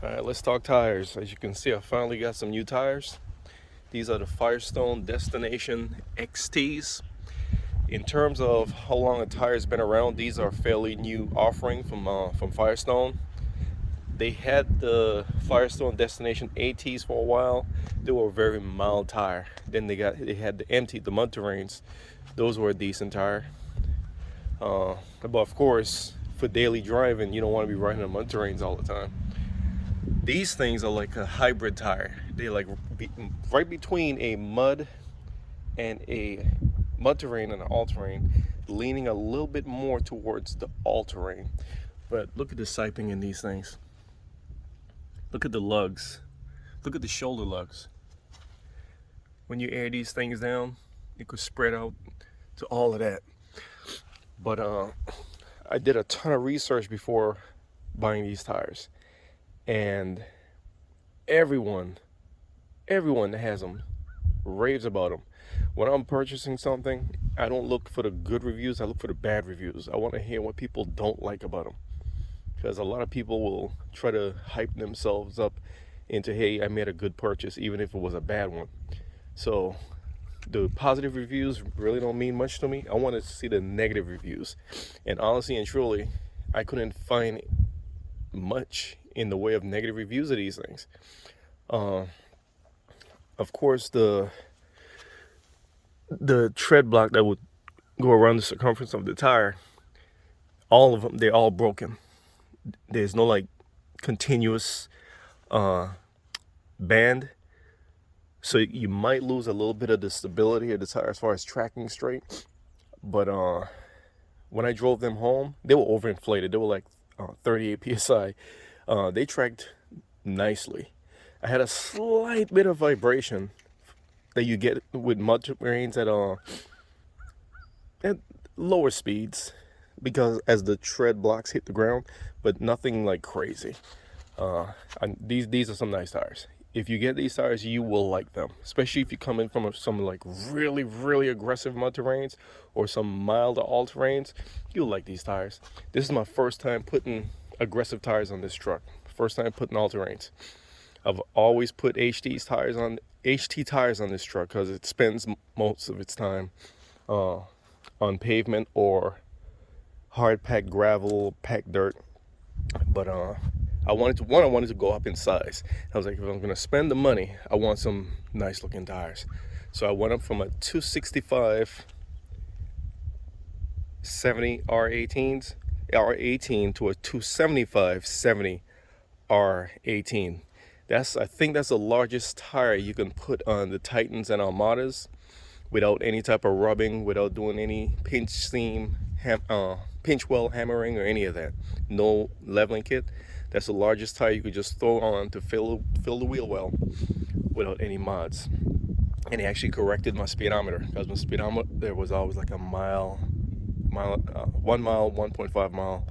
All right, let's talk tires. As you can see, I finally got some new tires. These are the Firestone Destination XTs. In terms of how long a tire's been around, these are fairly new offering from Firestone. They had the Firestone Destination ATs for a while. They were a very mild tire. Then they had the MT, the mud terrains. Those were a decent tire. But of course, for daily driving, you don't want to be riding on mud terrains all the time. These things are like a hybrid tire. They're like right between a mud terrain and an all terrain, leaning a little bit more towards the all terrain. But look at the siping in these things. Look at the lugs. Look at the shoulder lugs. When you air these things down, it could spread out to all of that. But I did a ton of research before buying these tires, and everyone that has them raves about them. When I'm purchasing something, I don't look for the good reviews, I look for the bad reviews. I want to hear what people don't like about them, because a lot of people will try to hype themselves up into, hey, I made a good purchase even if it was a bad one. So the positive reviews really don't mean much to me. I want to see the negative reviews, and honestly and truly, I couldn't find much in the way of negative reviews of these things. Of course, the tread block that would go around the circumference of the tire, all of them, they're all broken. There's no like continuous band, so you might lose a little bit of the stability of the tire as far as tracking straight. But when I drove them home, they were overinflated. They were like 38 psi. They tracked nicely. I had a slight bit of vibration that you get with mud terrains at lower speeds, because as the tread blocks hit the ground, but nothing like crazy. These are some nice tires. If you get these tires, you will like them, especially if you come in from some like really aggressive mud terrains or some milder all terrains. You'll like these tires. This is my first time putting aggressive tires on this truck. First time putting all terrains. I've always put HT tires on this truck because it spends most of its time on pavement or hard packed gravel, packed dirt. But I wanted to go up in size. I was like, if I'm gonna spend the money, I want some nice looking tires. So I went up from a 265 70 R18 to a 275 70 R18. I think that's the largest tire you can put on the Titans and Armadas without any type of rubbing, without doing any pinch well hammering or any of that. No leveling kit. That's the largest tire you could just throw on to fill the wheel well without any mods. And it actually corrected my speedometer, because my speedometer there was always like a 1 mile, 1.5 mile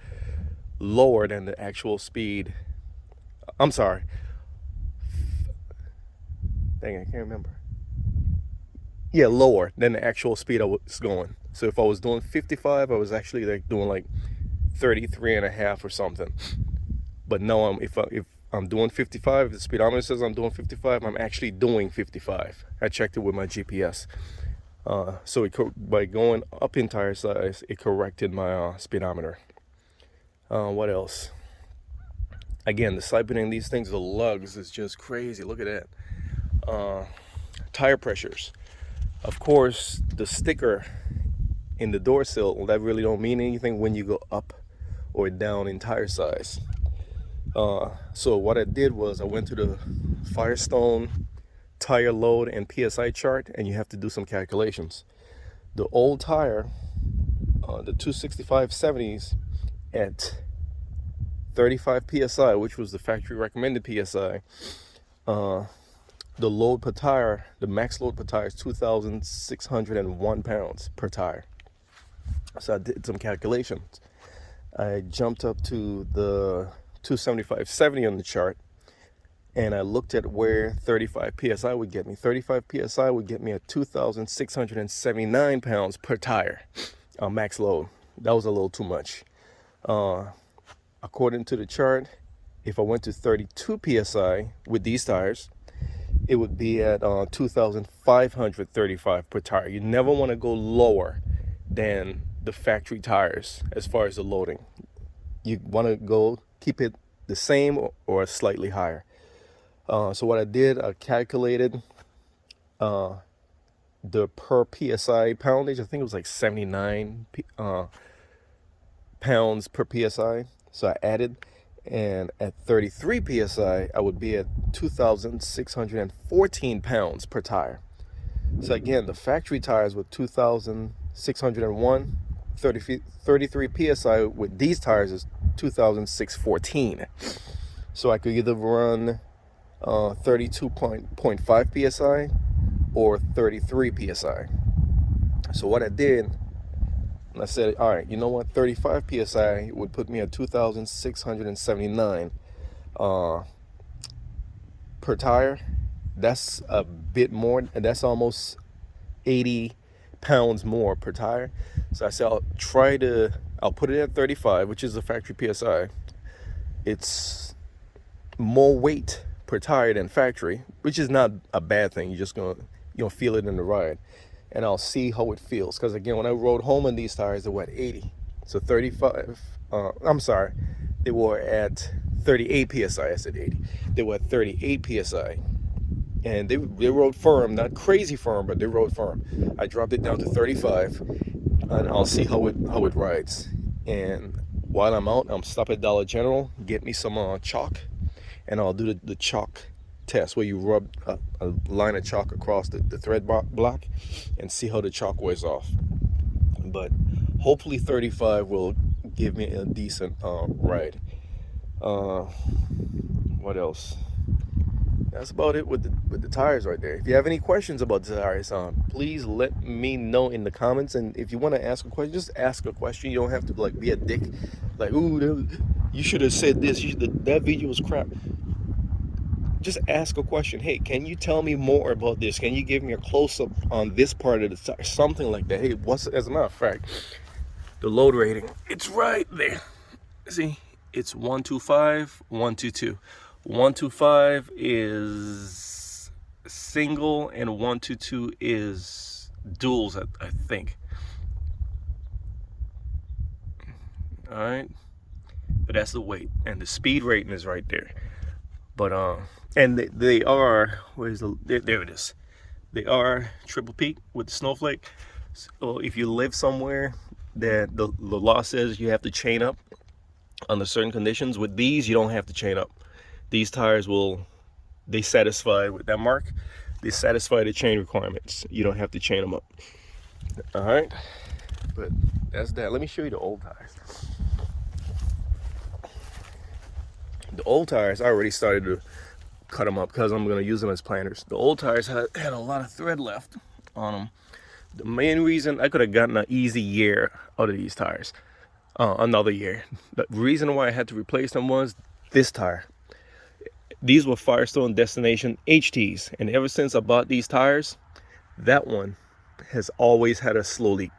lower than the actual speed. I'm sorry. Dang, I can't remember. Yeah, lower than the actual speed I was going. So if I was doing 55, I was actually like doing like 33 and a half or something. But no, if I'm doing 55, if the speedometer says I'm doing 55, I'm actually doing 55. I checked it with my GPS. So by going up in tire size, it corrected my speedometer. What else? Again, the siping in these things, the lugs, is just crazy. Look at that. Tire pressures. Of course, the sticker in the door sill, that really don't mean anything when you go up or down in tire size. So what I did was I went to the Firestone tire load and PSI chart, and you have to do some calculations. The old tire, the 265 70s at 35 psi, which was the factory recommended psi, the load per tire, the max load per tire is 2,601 pounds per tire. So I did some calculations. I jumped up to the 275/70 on the chart, and I looked at where 35 psi would get me. 35 psi would get me at 2,679 pounds per tire, max load. That was a little too much. According to the chart, If I went to 32 psi with these tires, it would be at 2,535 per tire. You never want to go lower than the factory tires as far as the loading. You want to go keep it the same or slightly higher. So what I did, I calculated the per psi poundage. I think it was like 79 pounds per psi. So I added, and at 33 psi, I would be at 2,614 pounds per tire. So again, the factory tires were 2,601. 33 psi with these tires is 2,614. So I could either run 32.5 psi or 33 psi. So what I did, I said, all right, you know what, 35 psi would put me at 2,679 per tire. That's a bit more, and that's almost 80 pounds more per tire. So I said I'll put it at 35, which is the factory psi. It's more weight per tire than factory, which is not a bad thing. You'll feel it in the ride, and I'll see how it feels. Because again, when I rode home in these tires, they were at 80. So 35. I'm sorry, they were at 38 psi. I said 80. They were at 38 psi. And they rode firm, not crazy firm, but they rode firm. I dropped it down to 35, and I'll see how it rides. And while I'm out, I'm stop at Dollar General, get me some chalk, and I'll do the chalk test where you rub a line of chalk across the thread block and see how the chalk wears off. But hopefully 35 will give me a decent ride. What else? That's about it with the tires right there. If you have any questions about the tires, please let me know in the comments. And if you want to ask a question, just ask a question. You don't have to like be a dick, like, ooh, you should have said this. That video was crap. Just ask a question. Hey, can you tell me more about this? Can you give me a close-up on this part of the tire? Something like that. Hey, as a matter of fact, the load rating, it's right there. See, it's 125, 122. 125 is single and 122 is duals, I think. All right, but that's the weight, and the speed rating is right there. But and they are, there it is. They are triple peak with the snowflake. So if you live somewhere that the law says you have to chain up under certain conditions, with these you don't have to chain up. These tires they satisfy with that mark. They satisfy the chain requirements. You don't have to chain them up. All right, but that's that. Let me show you the old tires. The old tires, I already started to cut them up because I'm going to use them as planters. The old tires had a lot of thread left on them. The main reason I could have gotten an easy year out of these tires, another year. The reason why I had to replace them was this tire. These were Firestone Destination XTs, and ever since I bought these tires, that one has always had a slow leak.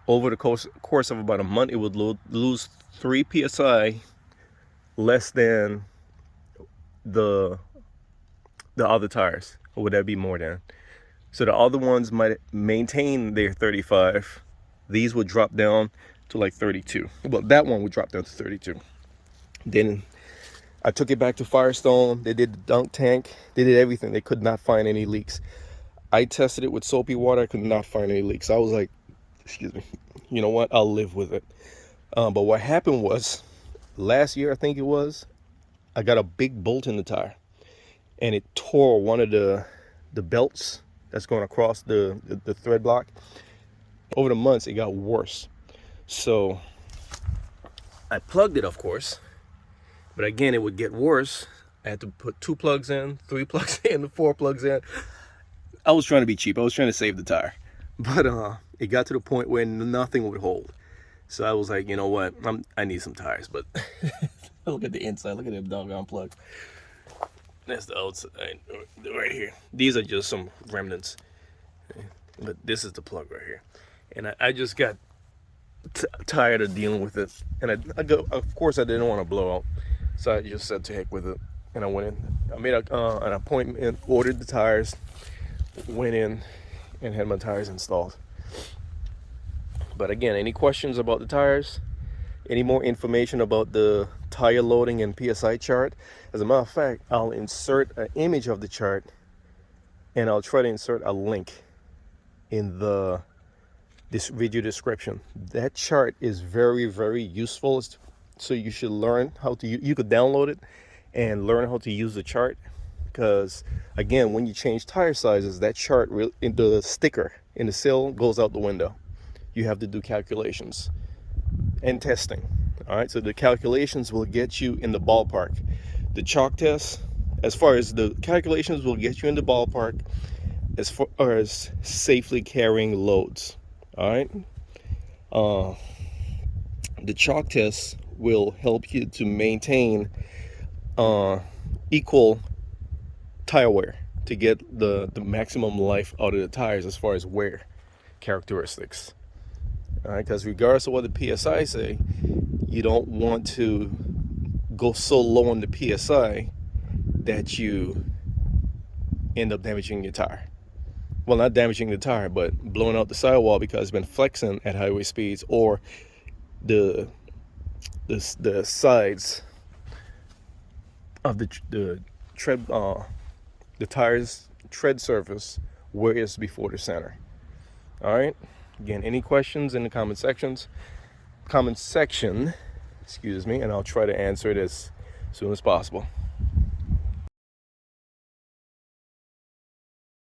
Over the course of about a month, it would lose 3 psi less than the other tires. Or would that be more than? So the other ones might maintain their 35. These would drop down to like 32. Well, that one would drop down to 32. Then I took it back to Firestone. They did the dunk tank. They did everything. They could not find any leaks. I tested it with soapy water. I could not find any leaks. I was like, excuse me, you know what? I'll live with it. But what happened was, last year, I think it was, I got a big bolt in the tire, and it tore one of the belts that's going across the thread block. Over the months, it got worse. So I plugged it, of course. But again, it would get worse. I had to put 2 plugs in, 3 plugs in, 4 plugs in. I was trying to be cheap. I was trying to save the tire. But it got to the point where nothing would hold. So I was like, you know what? I need some tires. But look at the inside. Look at them doggone plugs. That's the outside right here. These are just some remnants. But this is the plug right here. And I just got tired of dealing with it. And I go, of course, I didn't want to blow out. So I just said to heck with it, and I went in. I made an appointment, ordered the tires, went in, and had my tires installed. But again, any questions about the tires? Any more information about the tire loading and PSI chart? As a matter of fact, I'll insert an image of the chart, and I'll try to insert a link in this video description. That chart is very, very useful. So you should learn how to, you could download it and learn how to use the chart. Because again, when you change tire sizes, that chart, the sticker in the sill goes out the window. You have to do calculations and testing. All right, so the calculations will get you in the ballpark. The chalk test, as far as the calculations, will get you in the ballpark as far as safely carrying loads. All right, the chalk test will help you to maintain equal tire wear to get the maximum life out of the tires as far as wear characteristics. All right, because regardless of what the PSI say, you don't want to go so low on the PSI that you end up damaging your tire. Well, not damaging the tire, but blowing out the sidewall because it's been flexing at highway speeds, or the sides of the tread, the tires tread surface wears before the center. All right. Again, any questions in the comment section, excuse me, and I'll try to answer it as soon as possible.